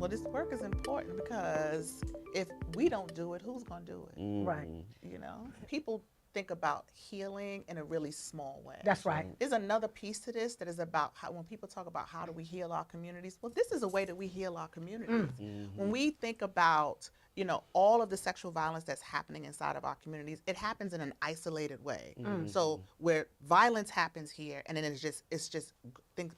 Well, this work is important because if we don't do it, who's going to do it? Right. You know, people think about healing in a really small way. That's right. There's another piece to this that is about how, when people talk about how do we heal our communities, well, this is a way that we heal our communities. When we think about, you know, all of the sexual violence that's happening inside of our communities, it happens in an isolated way. So where violence happens here, and then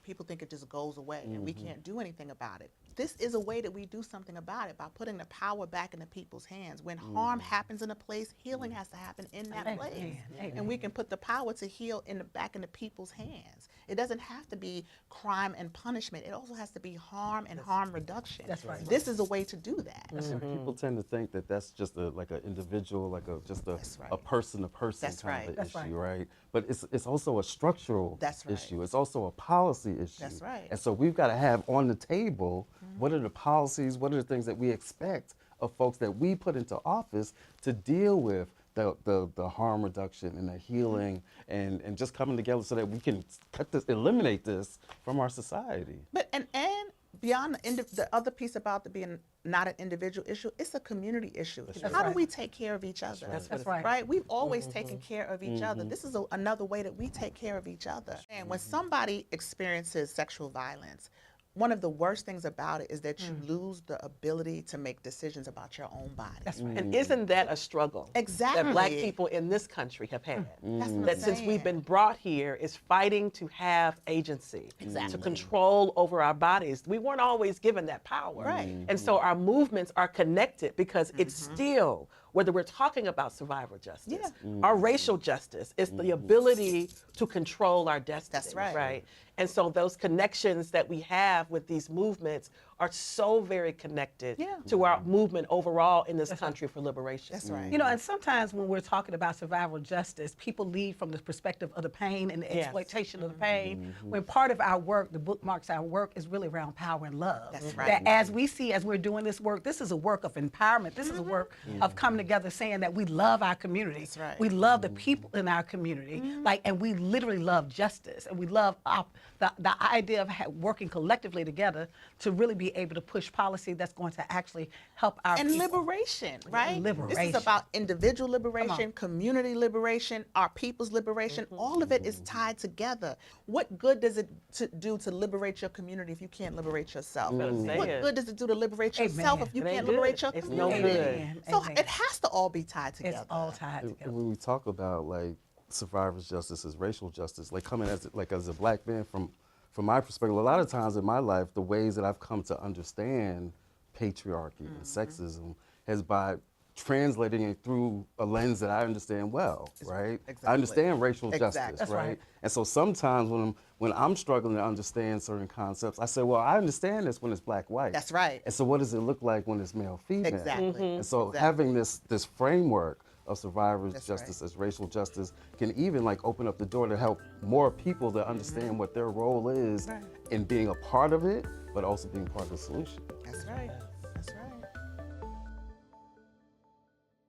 people think it just goes away and we can't do anything about it. This is a way that we do something about it by putting the power back into people's hands. When harm happens in a place, healing has to happen in that place. Amen. And we can put the power to heal back into people's hands. It doesn't have to be crime and punishment. It also has to be harm and harm reduction. That's right. This is a way to do that. And people tend to think that that's just like an individual, like That's right. a person-to-person That's kind of right. issue, right? But it's also a structural That's right. issue. It's also a policy issue. That's right. And so we've got to have on the table, what are the policies, what are the things that we expect of folks that we put into office to deal with the harm reduction and the healing and just coming together so that we can eliminate this from our society. But and beyond the other piece about being not an individual issue, it's a community issue. How do we take care of each other? That's right. Right? We've always taken care of each other. This is another way that we take care of each other. And when somebody experiences sexual violence, one of the worst things about it is that you lose the ability to make decisions about your own body. That's right. And isn't that a struggle Exactly. that Black people in this country have had? That's what That I'm since saying. we've been brought here is fighting to have agency, Exactly. to control over our bodies. We weren't always given that power. Right. And so our movements are connected because it's still, whether we're talking about survivor justice, our racial justice, it's the ability to control our destiny. That's right. Right. And so those connections that we have with these movements are so very connected to our movement overall in this country for liberation. That's right. You know, and sometimes when we're talking about survival justice, people lead from the perspective of the pain and the Yes. exploitation of the pain, when part of our work, the bookmarks our work, is really around power and love. That's right. That as we see, as we're doing this work, this is a work of empowerment. This is a work of coming together saying that we love our community. That's right. We love the people in our community. And we literally love justice. And we love the idea of working collectively together to really be able to push policy that's going to actually help our And people. liberation, right? This Liberation. is about individual liberation, community liberation, our people's liberation. All of it is tied together. What good does it do to liberate your community if you can't liberate yourself? say What it. good does it do to liberate yourself if you It ain't can't good. liberate your It's no community? good. Amen. So Amen. it has to all be tied together. It's all tied together. When we talk about like survivors' justice as racial justice, like coming as a Black man from my perspective, a lot of times in my life, the ways that I've come to understand patriarchy and sexism has by translating it through a lens that I understand well, right? Exactly. I understand racial Exactly. justice, That's right? right. And so sometimes when I'm struggling to understand certain concepts, I say, well, I understand this when it's black-white. That's right. And so what does it look like when it's male-female? Exactly. And so Exactly. having this framework of survivors' That's justice right. as racial justice can even like open up the door to help more people to understand what their role is Right. in being a part of it, but also being part of the solution. That's right.